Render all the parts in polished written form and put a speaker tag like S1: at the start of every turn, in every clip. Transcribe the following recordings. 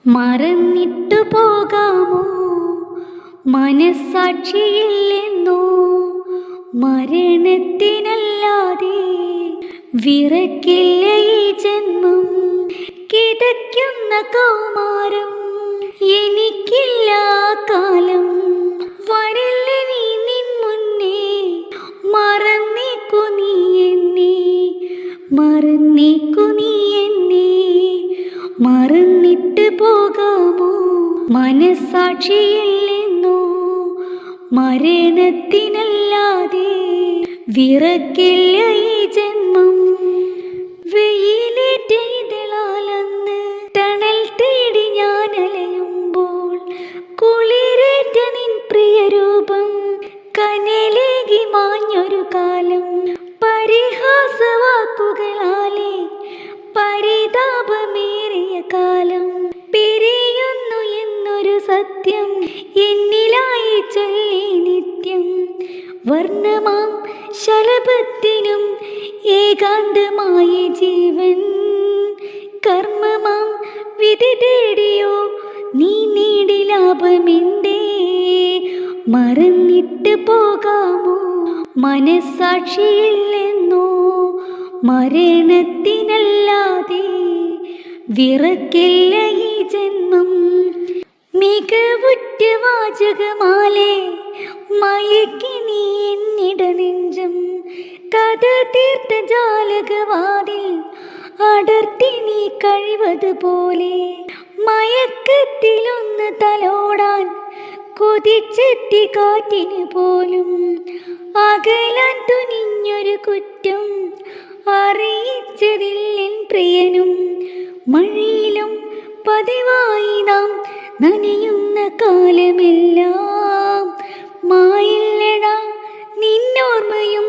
S1: മറന്നിട്ടു പോകാമോ മനസ്സാക്ഷിയില്ലെന്നോ മരണത്തിനല്ലാതെ വിറക്കില്ല ഈ ജന്മം കിതയ്ക്കുന്ന കൗമാരം എനിക്കില്ല കാലം വരില്ല നീ നിൻ മുന്നേ മറന്നേക്കു നീ എന്നെ മറന്നേക്കു നീ എന്നെ മറന്നിട്ട് പോകാമോ മനസ്സാക്ഷിയില്ലെന്നോ മരണത്തിനല്ലാതെ വിറക്കില്ല ഈ ജന്മം വെയിലേറ്റ ഇതളാലന്ന് തണൽ തേടി ഞാൻ അലയുമ്പോൾ കുളിരേറ്റ നിൻ പ്രിയരൂപം കനലേകി മാഞ്ഞൊരു കാലം പരിഹാസവാക്കുകളാലെ പരിതാപമേറിയ കാലം പിരിയുന്നു എന്നൊരു സത്യം എന്നിലായി ചൊല്ലി നിത്യം വർണ്ണമാം ശലഭത്തിനും ഏകാന്തമായ ജീവൻ കർമ്മമാം വിധി തേടിയോ നീ നേടി ലാഭമെന്തേ മറന്നിട്ട് പോകാമോ മനസ്സാക്ഷിയില്ലെന്നോ മരണത്തിനല്ലാതെ വിറക്കില്ല ഈ ജന്മം മികവുറ്റ വാചകമാലേ മയക്കി നീ എന്നിട നെഞ്ചം കഥ തീർത്ത ജാലകവാതിൽ അടർത്തി നീ കഴിവതുപോലെ മയക്കത്തിലൊന്ന് തലോടാൻ കൊതിച്ചെത്തി കാറ്റിന് പോലും അകലാൻ തുനിഞ്ഞൊരു കുറ്റം അറിയിച്ചതില്ലെൻ പ്രിയനും മഴയിലും പതിവായി നാം നനയുന്ന കാലമെല്ലാം മായില്ലടാ നിന്നോർമ്മയും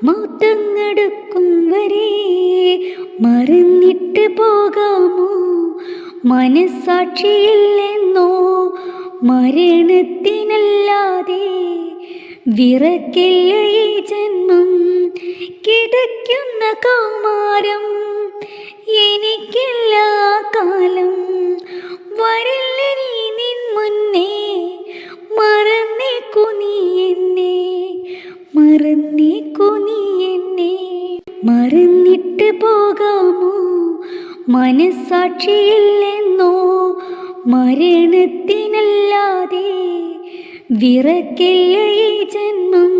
S1: മൗത്തങ്ങെടുക്കും വരെ മറന്നിട്ട് പോകാമോ മനസ്സാക്ഷിയില്ലെന്നോ മരണത്തിനല്ലാതെ വിറക്കില്ല ഈ ജന്മം കിതയ്ക്കുന്ന കൗമാരം എനിക്കില്ല കാലം വരില്ല നീ നിൻ മുന്നേ മറന്നേക്കു നീ എന്നെ മറന്നേക്കു നീ എന്നെ മറന്നിട്ട് പോകാമോ മനസ്സാക്ഷിയില്ലെന്നോ മരണത്തിനല്ലാതെ വിറക്കില്ല ഈ ജന്മം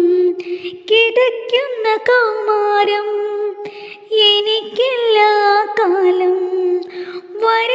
S1: കിതയ്ക്കുന്ന കൗമാരം എനിക്കില്ല കാലം വര